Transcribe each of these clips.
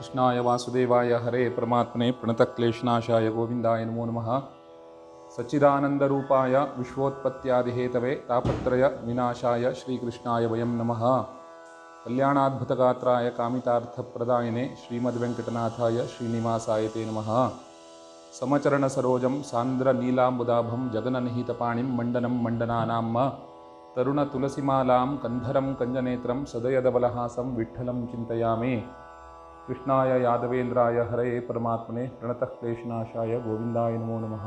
कृष्णाय वासुदेवाय हरे परमात्मने प्रणतक्लेशनाशाय गोविंदाय नमो नमः। सच्चिदानंदरूपाय विश्वोत्पत्त्यादिहेतवे तापत्रय विनाशाय श्रीकृष्णाय वयं नमः। कल्याणाद्भुतगात्राय कामितार्थप्रदायिने श्रीमद्वेंकटनाथाय श्रीनिवासाय ते नमः। समचरणसरोजं सान्द्रनीलाम्बुदाभं जगननिहितपाणिं मण्डनं मण्डनानां तरुणतुलसीमालां कन्धरं कञ्जनेत्रं सदयदबलहासं विठ्ठलं चिन्तयामि। कृष्णाय यादवेन्द्राय हरे परमात्मने प्रणतक्लेशनाशाय गोविंदाय नमो नमः।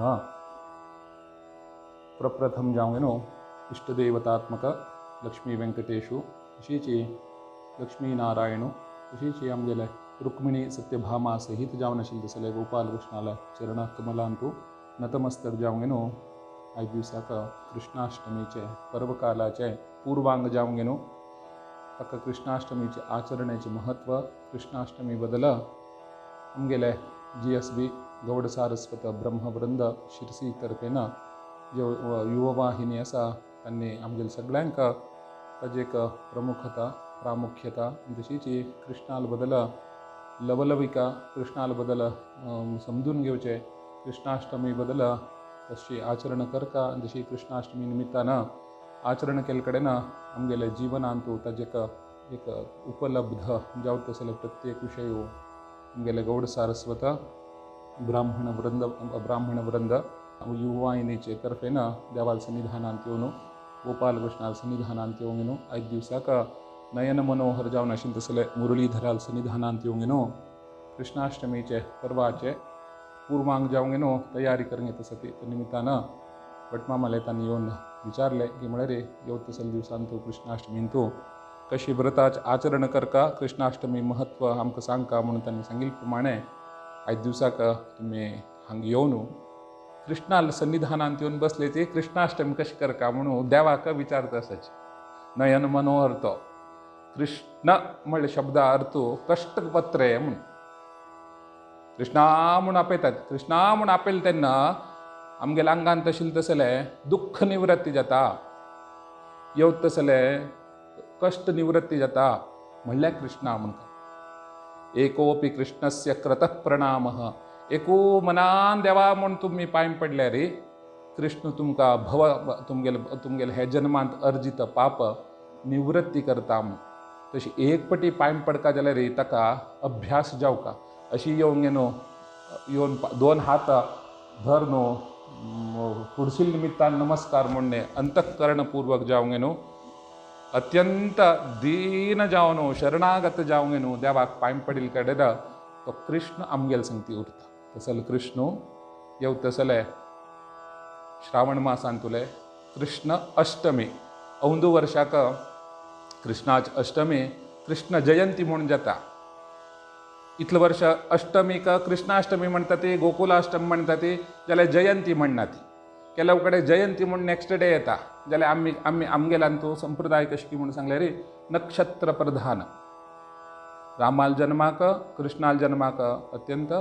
प्रप्रथम जाऊंगेनो इष्टदेवतात्मक लक्ष्मी वेंकटेशु तशीची लक्ष्मी नारायणू तशीची आमगेले रुक्मिणी सत्यभामा सहित जावन आशिल्ले तसले गोपाल कृष्णाला चरण कमलांतू नतमस्तक जाऊंगेनो। आयज दिवसाक कृष्णाष्टमीचे पर्वकालाचे पूर्वांग जाऊंगेनो। ताका कृष्णाष्टमीचे आचरणाचे महत्व कृष्णाष्टमी बद्दल आमगेले GSB गौड सारस्वत ब्रह्मवृंद शिरसी तर्फेन जो युववाहिनी आसा तांणी आमगेले सगळ्यांक ताजी एक प्रमुखता प्रामुख्यता तशीच कृष्णाल बद्दल लवलविका कृष्णाल बद्दल समजून घेवचे कृष्णाष्टमी बद्दल तशी आचरण करता जशी कृष्णाष्टमी निमित्तानं आचरण केले कडेन आमगेले जीवनांतू ताजे एक उपलब्ध जावं तसले प्रत्येक विषय आमगेले गौड सारस्वत ब्राह्मण वृंद युवाहिनीचे तर्फेन देवाल सन्निधानांत येवन गोपाल कृष्णाल सन्निधानांत येवन आयज दिवसाक नयन मनोहर जावन आशिल्ले तसले मुरलीधराल सन्निधानांत येवन कृष्णाष्टमीचे पर्वाचे पूर्वांग जावंगेनो तयारी करूंक येता आसा ते निमित्तानं भटमामाले तांणी येवन विचारले की म्हळ्यार येवत तसले दिवसान तूं कृष्णाष्टमीन तूं कशी व्रताचें आचरण करता कृष्णाष्टमी महत्व आमकां सांगता म्हणून तांणी सांगिल्ले प्रमाणे आयज दिवसाक तुमी हांगा येवन कृष्णाल सन्निधानांत येवन बसले ती कृष्णाष्टमी कशी करता म्हणून देवाक विचारता आसाचे। नयन मनोहर तो कृष्ण म्हणले शब्द अर्थ कष्टपत्रे म्हणून कृष्णा म्हूण आपयतात। कृष्णा म्हूण आपयले तेन्ना आमगेल्या आंगांत आशिल्ले तसले दुख्ख निवृत्ती जाता येवत तसले कष्ट निवृत्ती जाता म्हणल्यार कृष्णा म्हणटा। एकोपी कृष्णस्य कृतः प्रणामः एको मनान देवा म्हूण तुमी पांय पडल्या रे कृष्ण तुमकां भव तुमगेले हे जन्मांत अर्जित पाप निवृत्ती करता म्हूण तशी एक पटी पांय पडका जाल्यार रे ताका अभ्यास जावका अशी येवन दोन हात धर खुर्शील निमित्तान नमस्कार म्हणणे अंतःकरणपूर्वक जावंगेनो अत्यंत दीन जावन शरणागत जावंगेनो देवाक पांय पडिल कडेन तो कृष्ण आमगेल संगती उरता। तसले कृष्ण येवं तसले श्रावण मासांतुले कृष्ण अष्टमी औंदू वर्षाक कृष्णाची अष्टमी कृष्ण जयंती म्हणून जाता। इतले वर्ष अष्टमीक कृष्णाष्टमी म्हणटा ती गोकुलाष्टमी म्हणटा ती जाल्यार जयंती म्हणना ती केल्या कडेन जयंती म्हणून नेक्स्ट डे येता जाल्यार आमी आमगेल्यान तूं संप्रदाय कशी म्हणून सांगले रे नक्षत्र प्रधान रामाल जन्माक कृष्णाल जन्माक अत्यंत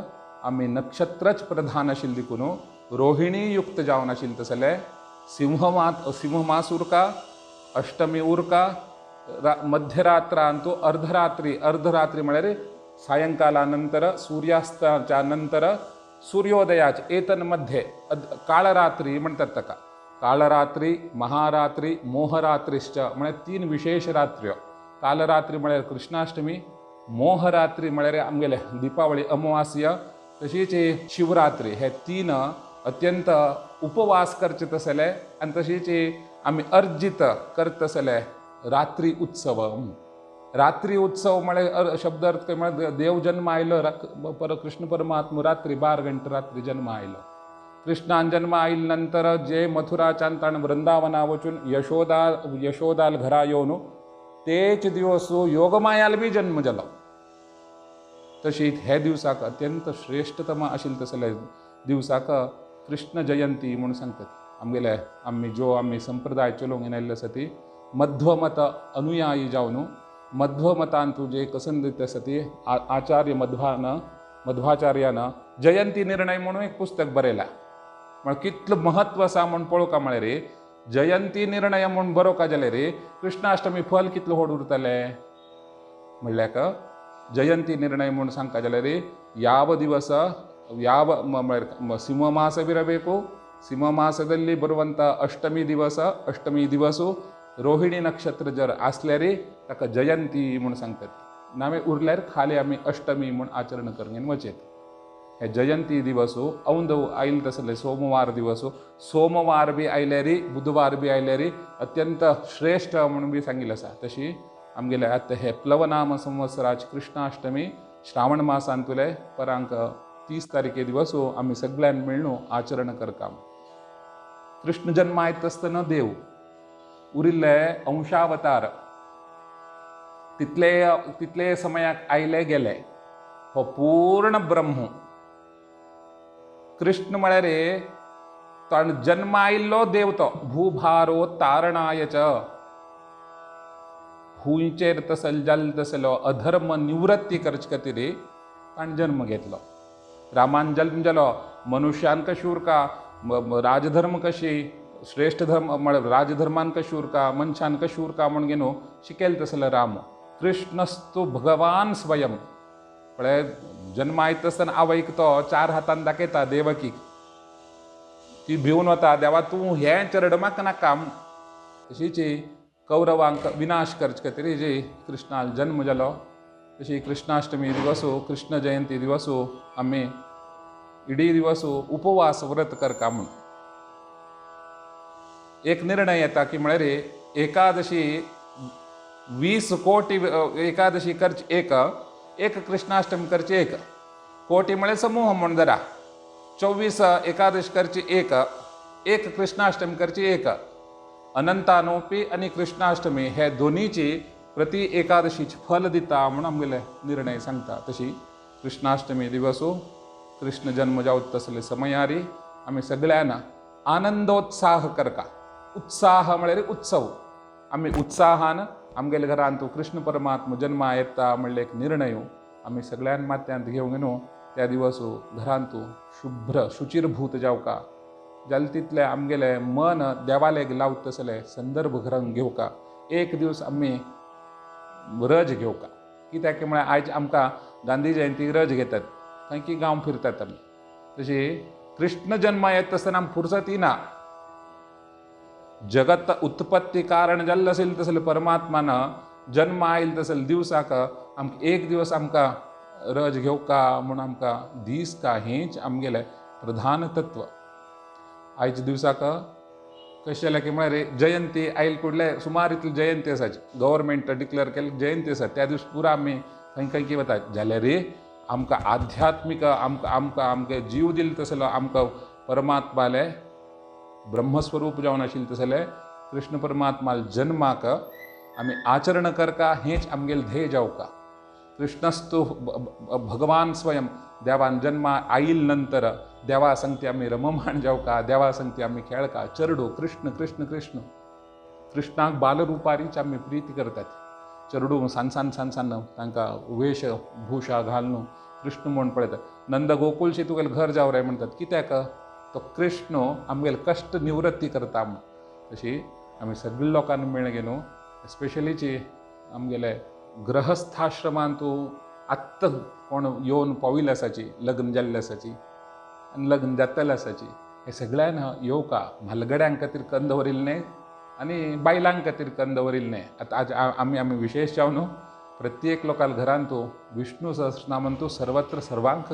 आमी नक्षत्रच प्रधान आशिल्ली देखून रोहिणी युक्त जावन आशिल्ले तसले सिंह मास उरका अष्टमी उरका मध्यरात्रांतू अर्धरात्री म्हळ्यार सायंकालानंतर सूर्यास्ताच्या नंतर सूर्योदयाचे एतन्मध्ये काळरात्री म्हणतात ताका काळरात्री महारात्री मोहरात्रीश्च म्हळ्यार तीन विशेष रात्र्यो। कालरात्री म्हळ्यार कृष्णाष्टमी मोहरात्री म्हळ्यार आमगेले दिपावळी अमावास्या तशीच शिवरात्री हे तीन अत्यंत उपवास करचे तसले आनी तशीच आमी अर्जित करता तसले रात्री उत्सव। रात्री उत्सव म्हळ्यार शब्द अर्थ काय म्हळ्यार देव जन्म आयलो कृष्ण परमात्मा रात्री 12 घंटे रात्री जन्म आयलो। कृष्णान जन्म आयले नंतर जे मथुराच्यान ताणें वृंदावना वचून यशोदाल घरा येवन तेच दिवस योगमायाल बी जन्म जालो। तशीच हे दिवसाक अत्यंत श्रेष्ठतम आशिल्ले तसले दिवसाक कृष्ण जयंती म्हणून सांगतात। आमगेले आमी संप्रदाय चलोवन आयिल्ले आसा ती मध्वमत अनुयायी जावन मध्वमतांतू जे कसंदीत आसा ती आचार्य मध्वाचार्यानं जयंती निर्णय म्हणून एक पुस्तक बरयलां। म्हळ्यार कितलें महत्व आसा म्हूण पळोवका म्हळ्यार रे जयंती निर्णय म्हणून बरोवका जाल्यार रे कृष्णाष्टमी फल कितलें व्हड उरतलें म्हणल्यार जयंती निर्णय म्हणून सांगता जाल्यार ಯಾವ ದಿವಸ ಯಾವ ಸಿಂಹ ಮಾಸವಿರಬೇಕು, ಸಿಂಹ ಮಾಸದಲ್ಲಿ ಬರುವಂಥ अष्टमी दिवस रोहिणी नक्षत्र जर असल्यार ताका जयंती म्हणून सांगतात. नामे उरल्यार खाली आमी अष्टमी म्हणून आचरण करंगेन वचेत. हे जयंती दिवस औंद आयल तसले सोमवार दिवस, सोमवार बी आयल्यार बुधवार बी आयल्यार अत्यंत श्रेष्ठ म्हणून बी सांगिल्लें आसा. तशी आमगेले आतां हे प्लवनाम संवत्सराची कृष्णाष्टमी श्रावण मासांतले परांक 30 तारखे दिवस आमी सगळ्यान मेळून आचरण करता. कृष्ण जन्मायत आसतना देव उरिल्ले अंशावतार तितले समयाक आयले गेले. हो पूर्ण ब्रह्म कृष्ण म्हळ्यार ताण जन्म आयिल्लो देव तो. भूभारो तारणाय च, भूंयचेर तसल जल तसलो अधर्म निवृत्ती करचे खातीर ताणें जन्म घेतलो. रामान जन्म जालो, मनुष्यान कशी उरका, राजधर्म कशी, श्रेष्ठ धर्म म्हळ्यार राजधर्मान कशी उरका, मनशान कशी उरका म्हण घेवन शिकयले तसलो राम. कृष्णस्तु भगवान स्वयं म्हळ्यार जन्म आयत आसतना आवयक तो 4 हातान दाखयता देवकीक. ती भिवन वता, देवा तूं हें चरड म्हाका नाका. तशीच कौरवांक विनाश करचे खातीर हेजे कृष्णाल जन्म जालो. तशी कृष्णाष्टमी दिवस, कृष्ण जयंती दिवस आमी इडी दिवस उपवास व्रत करता म्हूण एक निर्णय येता की म्हळ्यार एकादशी 20 कोटी एकादशी करची एक कृष्णाष्टमी करची एक कोटी म्हळ्यार समूह म्हण धरा. 24 एकादशी करची एक कृष्णाष्टमी करची एक. अनंतानोपी आणि कृष्णाष्टमी हे दोनीची प्रति एकादशीचे फल दिता म्हणून आमगेले निर्णय सांगता. तशी कृष्णाष्टमी दिवस कृष्ण जन्म जावत तसले समयारी आमी सगळ्यांना आनंदोत्साह करता. उत्साह म्हळ्यार उत्सव. आमी उत्साहान आमगेल्या घरांत कृष्ण परमात्मा जन्मा येता म्हणले एक निर्णय आमी सगळ्यान माथ्यांत घेवन त्या दिवस घरांत शुभ्र शुचिरभूत जावका. जाल्यार तितले आमगेले मन देवालेक लावत तसले संदर्भ घरांक घेवका. एक दिवस आमी रज घेवका. कित्याक म्हळ्यार आयज आमकां गांधी जयंती रज घेतात, खंय की गांव फिरतात आमी. तशी कृष्ण जन्म येत आसतना आमकां फुरसत येना. जगत उत्पत्ती कारण जाल्लो असेल तसले परमात्मान जन्म आयल तसले दिवसाक आमकां एक दिवस आमकां रज घेवका म्हूण आमकां दीस का हेंच आमगेलें प्रधान तत्व. आयज दिवसाक कशें जालें की म्हळ्यार जयंती आयल कुडले सुमार इतली जयंती आसाची, गव्हर्मेंट डिक्लेअर केल्ली जयंती आसा. त्या दिवस पुरो आमी खंय की वतात जाल्यार आमकां आध्यात्मीक आमकां जीव दिल तसलो आमकां परमात्माले ब्रह्मस्वरूप जावन आशिल्ले तसले कृष्ण परमात्मा जन्माक आमी आचरण करता हेंच आमगेलें ध्येय जावका. कृष्णस्तु भगवान स्वयं देवान जन्मा आईल नंतर देवा संगती आमी रममाण जावका, देवा संगती आमी खेळका. चरडू कृष्ण कृष्ण कृष्ण कृष्णाक बालरुपारीच आमी प्रीती करतात. चरडू सान तांकां वेशभूषा घालून कृष्ण म्हूण पळयतात. नंद गोकुलशी तुगेलें घर जावं रे म्हणटात. कित्याक तो कृष्ण आमगेले कश्ट निवृत्ती करता म्हूण. तशी आमी सगळ्या लोकांनी मेळ घेवन स्पेशलीची आमगेले ग्रहस्थाश्रमांत आत्तां कोण येवन पाविल्ले आसाची, लग्न जाल्ले आसाची आनी लग्न जातले आसाची, हे सगळ्यान येवका. म्हालगड्यांक खातीर कंद दवरिल्लें आनी बायलांक खातीर कंद दवरिल्लें. आतां आज आमी विशेश जावन प्रत्येक लोकांच्या घरांत विष्णू सहस्रनामन सर्वत्र सर्वांक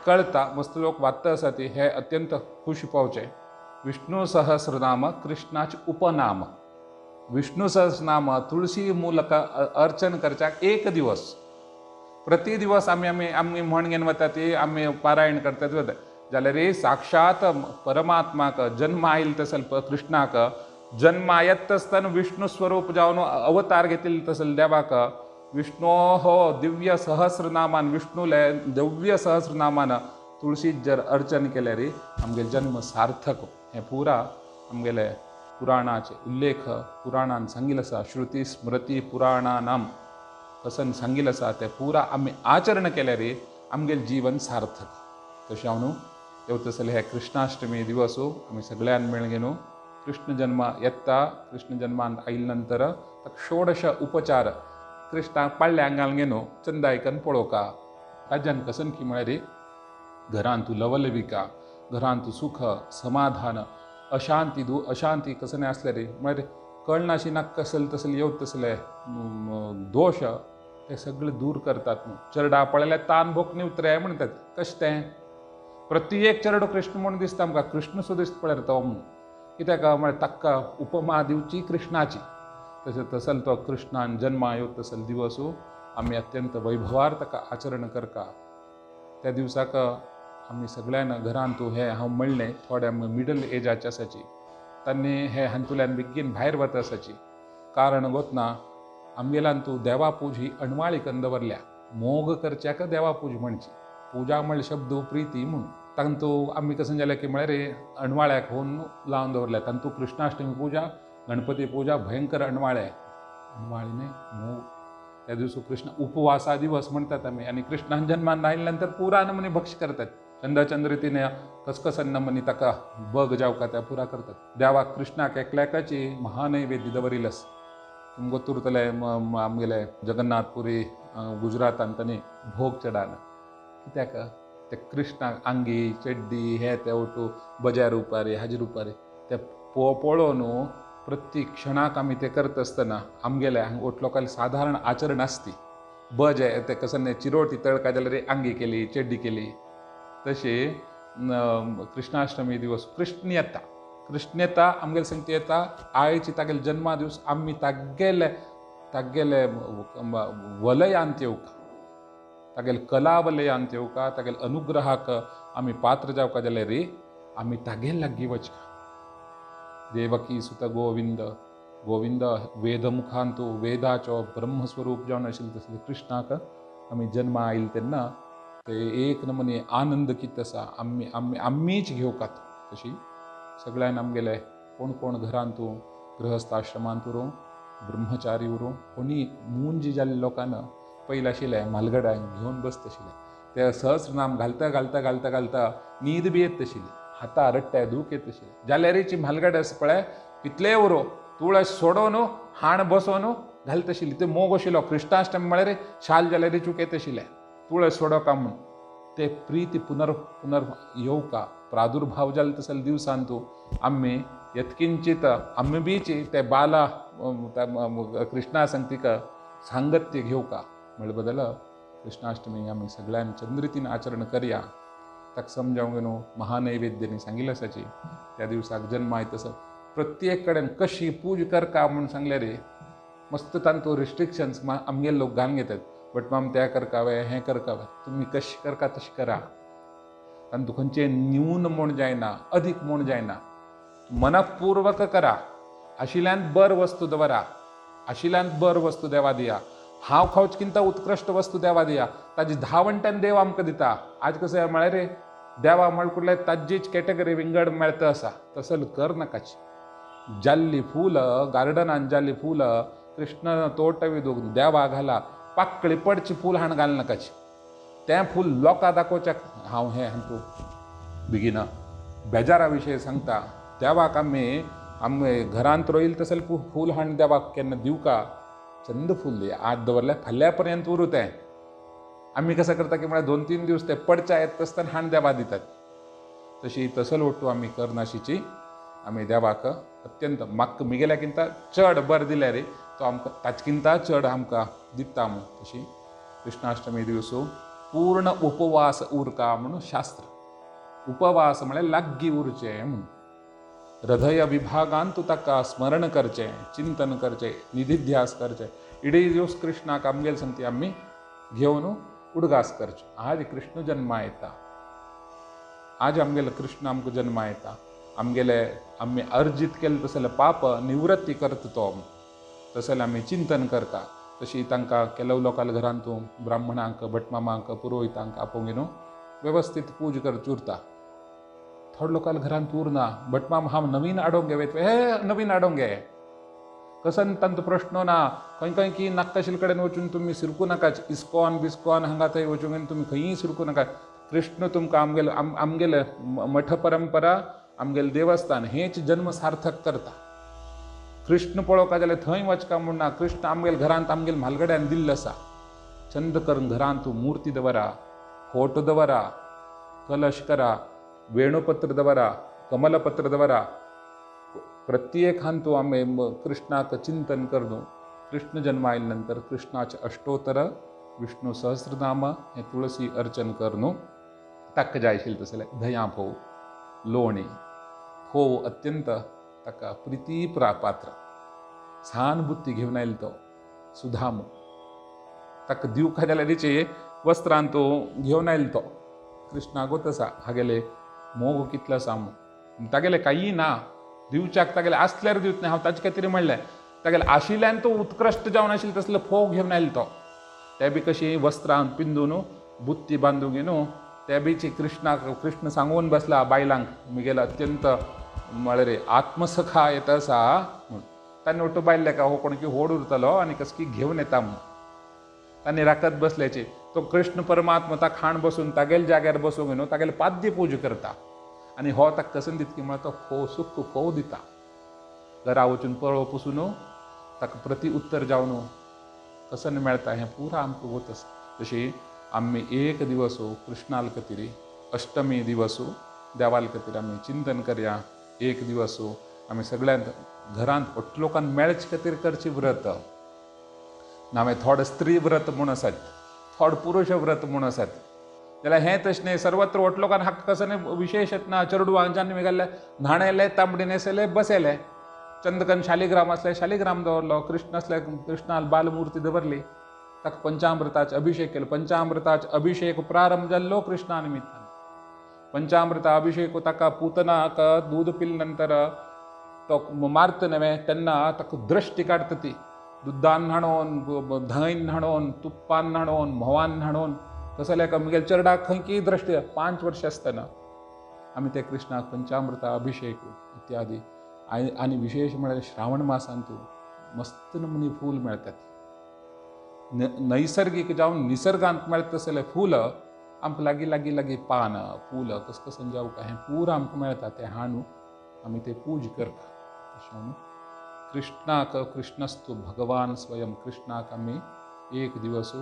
कळता. मस्त लोक वाचता आसा ती हे अत्यंत खुशी पावचे. विष्णू सहस्रनाम कृष्णाचे उपनाम. विष्णू सहस्रनाम तुळशी मूलक अर्चन करच्याक एक दिवस प्रति दिवस आमी म्हण घेवन वता ती आमी पारायण करतात वता जाल्यार साक्षात परमात्माक जन्म आयल तसल कृष्णाक जन्म येत आसतना विष्णू स्वरूप जावन अवतार घेतिल्ले तसल देवाक विष्णो हो दिव्य सहस्रनामान विष्णूले दिव्य सहस्रनामान तुळशीत जर अर्चन केल्यार आमगे जन्म सार्थक. हे पुरा आमगेले पुराणाचे उल्लेख पुराणान सांगिल्लें आसा. श्रुती स्मृती पुराणानां पसन सांगिल्लें आसा तें पुरा आमी आचरण केल्यार आमगेलें जीवन सार्थक. तशें हांव न्हू येवतसले हे कृष्णाष्टमी दिवस आमी सगळ्यान मेळ घेवन कृष्ण जन्म येता. कृष्ण जन्मान आयिल्ले नंतर ताका षोडश उपचार कृष्णाक पाळल्या आंगाल घेनो चंदायकन पळोवका ताज्यान कसन की म्हळ्यार घरान तूं लवलविका, घरान तूं सुख समाधान अशांती कसं नाही असले रे म्हळ्यार कळनाशी नाक कसल तसले येवत तसले दोष ते सगळे दूर करतात न्हू. चरडा पळयल्यार तान भोक उतराय म्हणटात. कशें तें प्रत्येक चरडो कृष्ण म्हूण दिसता आमकां. कृष्ण सो दिसता पळय तो म्हणून कित्याक म्हळ्यार ताका उपमा दिवची कृष्णाची. तशें तसल तो कृष्णान जन्मा येवत तसल दिवस आमी अत्यंत वैभवार ताका आचरण करता. त्या दिवसाक आमी सगळ्यान घरान तूं हे हांव म्हणलें थोड्या मिडल एजाचे आसाची तांणी हे हातूंतल्यान बेगीन भायर वता आसाची कारण गोतना आमगेल्यान तूं देवापूज ही अणवाळी करून दवरल्या. मोग करच्याक देवापूज म्हणची. पुजा म्हळ्यार शब्द प्रिती म्हूण तांतू आमी कशें जालें की म्हळ्यार अणवाळ्याक होवन लावन दवरल्या. तांतू कृष्णाष्टमी पुजा गणपती पुजा भयंकर अणवाळी न्ही मोग. त्या दिवसा कृष्ण उपवासा दिवस म्हणटात आमी आनी कृष्णान जन्मान आयिल्ल्या नंतर पुरा नमुने भक्ष करतात. चंद्रचंद्रितीने कसकसन नमुने ताका बग जावका त्या पुरा करतात. देवाक कृष्णाक एकल्याकाची महानैवेद्य दवरिलस. तुमकां गोतूर उरतले आमगेले जगन्नाथपुरी गुजरातान तांणी भोग चडाना कित्याक ते कृष्णाक आंगी चड्डी हे ते ओटू बज्या रुपारे हाजे रुपारे ते पळोवन प्रत्येक क्षणाक आमी ते करता आसतना आमगेल्या ओट लोकांले साधारण आचरण आसती. बज ते कसन चिरोटी तळका जाल्यार आंगी केली चड्डी केली. तशी कृष्णाष्टमी दिवस कृष्ण येता आमगेले संगती येता आयची तागेले जन्मा दिवस आमी तागेले वलयांत येवका तागेले कला वलयांत येवका तागेले अनुग्रहाक आमी पात्र जावका जाल्यार आमी तागेले लागीं वचका. देवकी सुत गोविंद वेदमुखान तूं वेदाचो ब्रह्मस्वरूप जावन आशिल्लो तसले कृष्णाक आमी जन्मा आयिल्ले तेन्ना ते एक नमुने आनंद कितें आसा आमीच घेवकात. तशी सगळ्यान आमगेले कोण घरान तूं गृहस्थ आश्रमांत उरूं ब्रह्मचारी उरूं कोणी मूंज जाल्ल्या लोकांना पयले आशिल्ले म्हालगड्यांक घेवन बसत आशिल्ले ते सहस्रनाम घालता न्हीद बी येत आशिल्ली हाता रट्ट्या दूख येत आशिल्ले. जाल्यारीची म्हालगड आसा पळय कितले उरो तुळस सोडोवन हाण बसोवन घालता आशिल्ली. ते मोग आशिल्लो कृष्णाष्टमी म्हळ्यार शाल जाल्यारीचूक येत आशिल्ले तुळस सोडोवका म्हूण. ते प्रीती पुनर येवका प्रादुर्भाव जाल्ले तसले दिवसान तूं आमी यत्किंचित आमी बीची ते बाला कृष्णा संगतीक सांगत्य घेवका म्हळे बदल कृष्णाष्टमी आमी सगळ्यान चंद्रितीन आचरण करया. ताका समजावंक न्हू महानैवेद्यानी सांगिल्लें आसाची त्या दिवसाक जन्म आयता तसो प्रत्येक कडेन कशी पूज करका म्हूण सांगल्यार मस्त तांतू रिस्ट्रिक्शन्स आमगेले लोक घालून घेतात. बट माम त्या करकावे हें करकावे तुमी कशी करता तशी करा. तांतू खंयचे न्यून म्हूण जायना अधीक म्हूण जायना. मनपूर्वक करा. आशिल्ल्यान बर वस्तू दवरा आशिल्ल्यान बर वस्तू देवा दिया. हांव खावचेकिंत उत्कृश्ट वस्तू देवा दिया. ताजी 10 वंट्यान देव आमकां दिता. आज कशें म्हळ्यार देवा म्हळ्यार ताजीच कॅटेगरी विंगड मेळता आसा तसले कर नाकाची. जाल्ली फूल गार्डनान जाल्ली फूल कृष्ण तोटवी देवा घाला पाकळी पडची फूल हाण घाल नाकाची. तें फूल लोकां दाखोवच्याक हांव हें तूं बेगिना बेजारा विशयी सांगता. देवाक आमी घरांत रोयिल्लें तसलें फूल हाण देवाक केन्ना दिवका चंद फूल दिया. आज दवरल्या फाल्यां पर्यंत उरूं तें. आमी कशें करता की म्हळ्यार 2-3 दीस ते पडच्या येत आसतना हाण देवा दितात. तशी तसल वस्तू आमी करनाशिची. आमी देवाक अत्यंत म्हाका मिगेल्याकिंत चड बरें दिल्यार तो आमकां ताचेकिंत चड आमकां दिता म्हूण. तशी कृष्णाष्टमी दिवस पूर्ण उपवास उरका म्हणून शास्त्र. उपवास म्हळ्यार लागीं उरचें म्हूण. हृदय विभागान तूं ताका स्मरण करचें चिंतन करचें निधिध्यास करचें. इडे दिवस कृष्णाक आमगेले सांगती आमी घेवन उडगास करचें. आज कृष्ण जन्मा येता. आज आमगेलो कृष्ण आमकां जन्मा येता. आमी अर्जीत केलें तसलें पाप निवृत्ती करता तो तसलें आमी चिंतन करता. तशी तांकां केलो लोकांल्या घरान तूं ब्राह्मणांक भटमामांक पुरोहितांक आपोवन वेवस्थीत पूज करची उरता. थोड्या लोकांल्या घरान तूं उरना भटमाम हांव नवीन आडोंगे वयता हे नवीन आडोंगे कसन तांचो प्रश्न ना. खंय की नाका आशिल्ले कडेन वचून तुमी शिरकू नाकाच. इस्कॉन बिस्कॉन हांगा थंय वचून तुमी खंयी शिरकू नाका. कृष्ण तुमकां आमगेले मठ परंपरा आमगेले देवस्थान हेच जन्म सार्थक करता. कृष्ण पळोवपा जाल्यार थंय वचका म्हूण ना. कृष्ण आमगेल्या घरांत आमगेल्या म्हालगड्यान दिल्लो आसा. चंद करून घरांत तूं मुर्ती दवरा, फोटो दवरा, कलश करा, वेणुपत्र दवरा, कमलपत्र दवरा. प्रत्येकान तूं आमी कृष्णाक चिंतन कर न्हू. कृष्ण जन्म आयले नंतर कृष्णाचे अष्टोत्तर, विष्णू सहस्रनाम हें तुळसी अर्चन कर न्हू. ताका जाय आशिल्लें तसलें धंया फोव, लोणी फोव अत्यंत ताका प्रिती पात्र. सहानुभूती घेवन आयलो तो सुधाम. ताका दिवका जाल्यार तेचे वस्त्रांत तो घेवन आयलो तो. कृष्णागूच आसा हागेले मोग कितलो आसा म्हूण. तागेले कांय ना दिवच्याक, तागेले आसल्यार दिवच ना. हांव ताचे खातीर म्हणलें तागेले आशिल्ल्यान तो उत्कृश्ट जावन आशिल्लो तसलो फोव घेवन आयलो तो. ते बी कशी वस्त्रांत पिंजून बुत्ती बांदूंक न्हू. ते बीची कृष्ण सांगून बसला बायलांक मुगेलो अत्यंत म्हळ्यार आत्मसखा येता आसा म्हूण. तांणी ओटो बायल्ले का हो कोणकी होड उरतलो आनी कसकी घेवन येता म्हूण. तांणी राखत बसल्याचे. तो कृष्ण परमात्मा ताका खाण बसून तागेल्या जाग्यार बसूंक न्हू तागेले पाद्य पूजा करता. आनी हो ताका कसन दिता म्हळ्यार तो फोव सुक्क फोव दिता. घरा वचून पळोव पुसून ताका प्रति उत्तर जावन कसन मेळटा हें पुरा आमकां वत आसा. तशी आमी एक दिवस कृष्णाल खातीर अष्टमी दिवस देवाल खातीर आमी चिंतन करया. एक दिवस आमी सगळ्यांत घरांत लोकांक मेळचे खातीर करची व्रत. नावे थोडे स्त्री व्रत म्हूण आसात, थोडे पुरुश व्रत म्हूण आसात. जाल्यार हें तशें न्ही. सर्वत्र लोकांक हाका कसं विशेश ना. चेडवांच्यान मेळ्ळे न्हाणेले, तांबडी न्हेसले, बसयले. चंदकन शालिग्राम असले शालिग्राम दवरलो. कृष्ण असले कृष्णाल बालमुर्ती दवरली. ताका पंचामृताचे अभिषेक केलो. पंचामृताचे अभिषेक प्रारंभ जाल्लो कृष्णा निमित्तान. पंचामृता अभिषेक ताका पुतनाक दूध पिल्ले नंतर तो मारता न्हय तेन्ना ताका दृश्टी काडटा ती. दुदान न्हाणोवन, धंयन न्हाणोवन, तुप्पान न्हाणोवन, म्होवान न्हाणोवन कसले मुगेल्या चेडवाक खंयची दृश्टी 5 वर्ष आसतना आमी ते कृष्णाक पंचामृता अभिषेक इत्यादी. आनी विशेष म्हळ्यार श्रावण मासांत मस्त नमुनी फूल मेळटात. नैसर्गीक जावन निसर्गांत मेळटा तसले फूल आमकां लागीं पान फूल कसं जावं हें पुरां आमकां मेळटा. तें हाडून आमी ते पूज करता. तशें कृष्णाक कृष्णस्तु भगवान स्वयं कृष्णाक आमी एक दिवस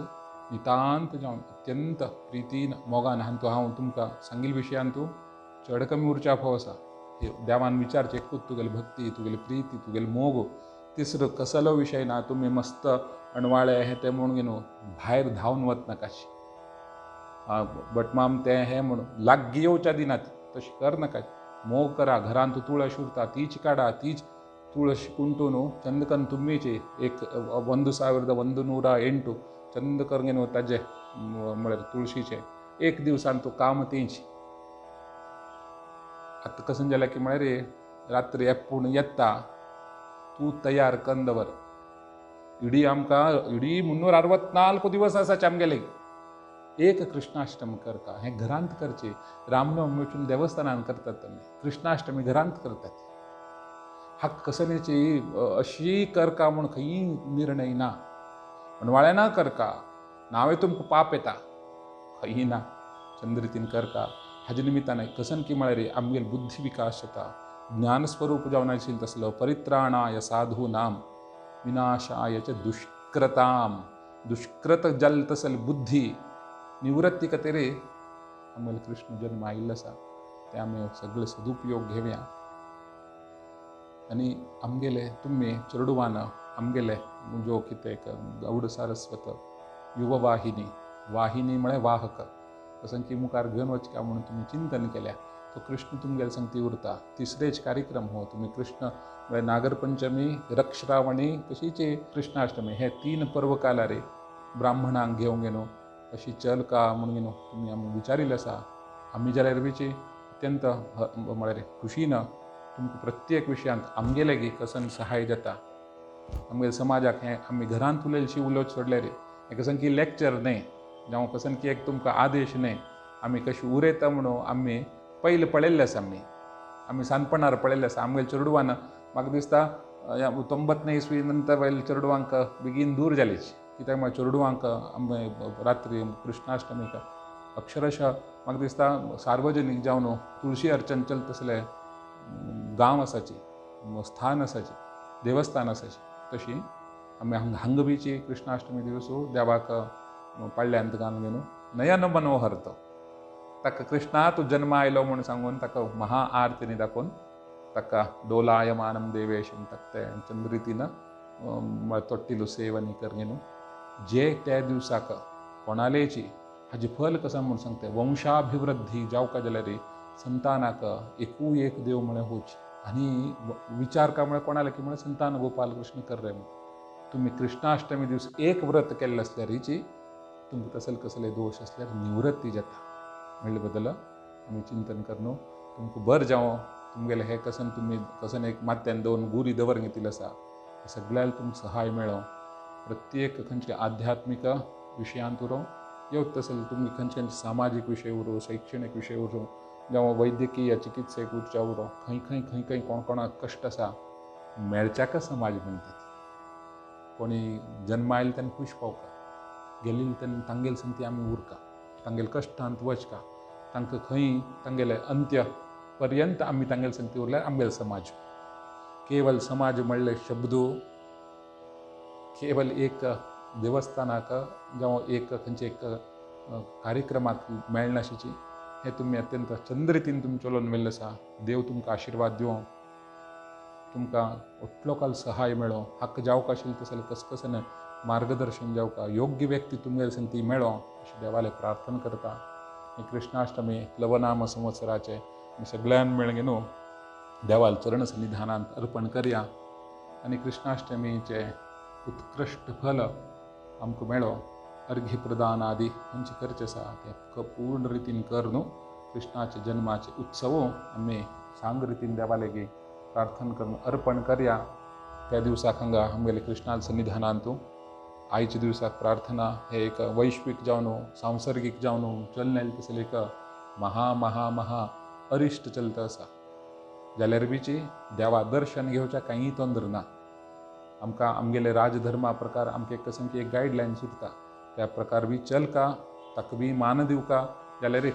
नितांत जावन अत्यंत प्रितीन मोगान हांव तुमकां सांगिल्ले विशयान तूं चड कमी उरच्या फोव आसा. देवान विचारचें एकूच तुगेली भक्ती, तुगेली प्रीती, तुगेले मोग. तिसरो कसलो विशय ना. तुमी मस्त अणवाळे हे ते म्हणून न्हू भायर धांवन वचनाकाशी. बट माम तें हें म्हणून लागीं येवच्या दिनात तशें करनाका. मोग करा. घरांत तुळस उरता तीच काडा. तीच तुळस कुंटून चंदकन तुमीची एक 1108 चंद करून ताजे म्हळ्यार तुळशीचे एक दिवसान तूं काम तेंची. आतां कसन जालें की म्हळ्यार रात्री एपूण येता तूं तयार करून दवर. इडी आमकां 364 दिवस आसाचे आमगेले. एक कृष्णाष्टमी करता. हें घरांत करचें. रामनवमी वचून देवस्थानान करतात आमी. कृष्णाष्टमी घरांत करतात. हाक कसनेची अशी करका म्हूण खंयी निर्णय ना. अणवाळे ना करका. नावे तुमकां पाप येता खंयी ना. चंद्रितीन करका. हाजे निमित्तान कसन की म्हळ्यार आमगेली बुद्धी विकास जाता. ज्ञानस्वरूप जावन आशिल्लो तसलो परित्राणाय साधूनाम विनाशाय च दुष्कृताम. दुष्कृत जाल्ले तसले बुद्धी निवृत्ती खातीर आमगेलो कृष्ण जन्म आयिल्लो आसा. ते आमी सगळे सदुपयोग घेवया. आनी आमगेले तुमी चेडवान आमगेले जो कितें गौड सारस्वत युववाहिनी वाहिनी म्हळ्यार वाहक कसं की मुखार घेवन वचका म्हणून तुमी चिंतन केल्या. तो कृष्ण तुमगेले संगती उरता. तिसरेच कार्यक्रम हो तुमी कृष्ण म्हळ्यार नागरपंचमी, रक्षरावणी तशीच कृष्णाष्टमी हे 3 पर्व कालार ब्राह्मणांक घेवंक न्हू अशी चल का म्हणून न्हू तुमी आमी विचारिल्लें आसा. आमी जाल्यार बीची अत्यंत म्हळ्यार खुशीन तुमकां प्रत्येक विशयांत आमगेले गी कसन सहाय जाता. आमगे समाजाक हें आमी घरांत उलयलशी उलोवचें सोडल्यार हें कसन की लेक्चर न्हय जावं कसन की एक तुमकां आदेश न्हय. आमी कशी उरयता म्हणून आमी पयलीं पळयल्लें आसा. आमी सानपणार पळयल्लें आसा. आमगेल्या चेडवान म्हाका दिसता 99 इसवी नंतर बायल चेडवांक बेगीन दूर जालीच. कित्याक म्हळ्यार चेडवांक आमी रात्री कृष्णाष्टमीक अक्षरशः म्हाका दिसता सार्वजनीक जावन तुळशी अर्चन चलता तसले गांव आसाची, स्थान आसाची. देवस्थान असायची तशी आम्ही हांगबीची कृष्णाष्टमी दिवस देवाक पडल्यांत घालून घेऊन नयन मनोहर तो ताका कृष्णा तूं जन्म आयलो म्हणून सांगून ताका महा आरतीने दाखोवन ताका डोलायमानम देवेशम ताका ते चंद्रितीनं तोट्टिलो सेवनी करगेन जे त्या दिवसाक कोणालेची हाजी फल कसं म्हणून सांगते वंशाभिवृद्धी जावका जाल्यार संतानाक एकू एक देव म्हणे होची आणि विचार का म्हणे कोणाला की म्हणे संतान गोपाल कृष्ण कर रे तुम्ही कृष्णाष्टमी दिवस एक व्रत केल्लें असल्यार हिची तुमकां कसले दोष असल्यार निवृत्ती जाता म्हणले बदल आम्ही चिंतन करनो तुमकां बरं जावं तुमगेले हे कसन तुम्ही कसन एक मात्यान दोन गुरी दवर घेतिल्लो आसा सगळ्याला तुमकां सहाय मेळो प्रत्येक खंयचे आध्यात्मिक विशयांत उरो येवत तसले तुमगे खंयचे खंयचे सामाजीक विशय उरो शैक्षणीक विशय उरो जावं वैद्यकीय चिकित्सेक उरच्या उरो खंय कोण कोणाक कश्ट आसा मेळच्याका समाज म्हणटा कोणी जन्म आयले तेन्ना खुश पावका गेलेली तेन्ना तांगेल संगती आमी उरका तांगेल कश्टांत वचका तांकां खंय तांगेले अंत्य पर्यंत आमी तांगेल संगती उरल्यार आमगेलो समाज केवल समाज म्हणले शब्द केवल एक देवस्थानाक जावं एक खंयचे एक कार्यक्रमाक मेळनाशिची हे तुमी अत्यंत चंद्रितीन तुमी चलोवन मेल्ले आसा देव तुमकां आशिर्वाद दिवं तुमकां अटलो काल सहाय मेळो हक्क जावका आशिल्ले तसले कसकसन मार्गदर्शन जावका योग्य व्यक्ती तुमगेले संगती मेळो अशें देवाले प्रार्थना करता कृष्णाष्टमी लवनाम संवत्सराचे सगळ्यान मेळगे न्हू देवाल चरण सन्निधानांत अर्पण करया आनी कृष्णाष्टमीचे उत्कृश्ट फल आमकां मेळो अर्घ्य प्रदान आदी खंयचे करचे आसा ते पूर्ण रितीन कर न्हू कृष्णाचे जन्माचे उत्सव आमी सांग रितीन देवा लेगी प्रार्थना करून अर्पण करया त्या दिवसाक हांगा आमगेले कृष्णा सन्निधानांत आयच्या दिवसाक प्रार्थना हे एक वैश्विक जावन सांसर्गिक जावन चलनेल तसले एक महा महा महा अरिश्ट चलता आसा जाल्यार बीची देवा दर्शन घेवच्या कांय तोंदर ना आमकां आमगेले राजधर्मा प्रकार आमकां एक कसम की एक गायडलायन्स उरता त्या प्रकार बी चलका ताका बी मान दिवका जाल्यार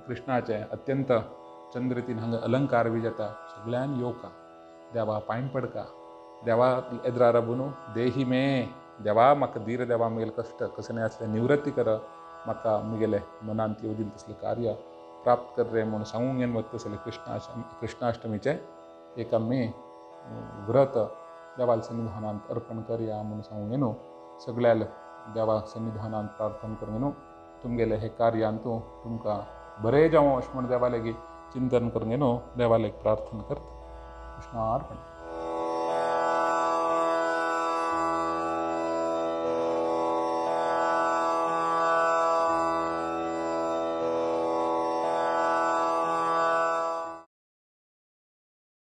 कृष्णाचे अत्यंत चंद्रितीन हांगा अलंकार बी जाता सगळ्यान येवका देवा पांय पडका देवा एद्रा राबून देही मे देवा म्हाका धीर देवा म्हगेले कश्ट कसले आसले निवृत्ती कर म्हाका म्हगेले मनांत येवजील तसलें कार्य प्राप्त कर रे म्हणून सांगूंक येन वता तसले कृष्णाष्टमीचे एक आमी व्रत देवाल सन्निधानांत अर्पण करया म्हणून सांगूंक येनो सगळ्याल देवा सन्निधानांत प्रार्थना करूंक न्हू तुमगेले हे कार्यांत तुमकां बरें जावं अशें म्हण देवा लेगीत चिंतन करूंक न्हू देवा लेगीत प्रार्थना करता कृष्णार्पण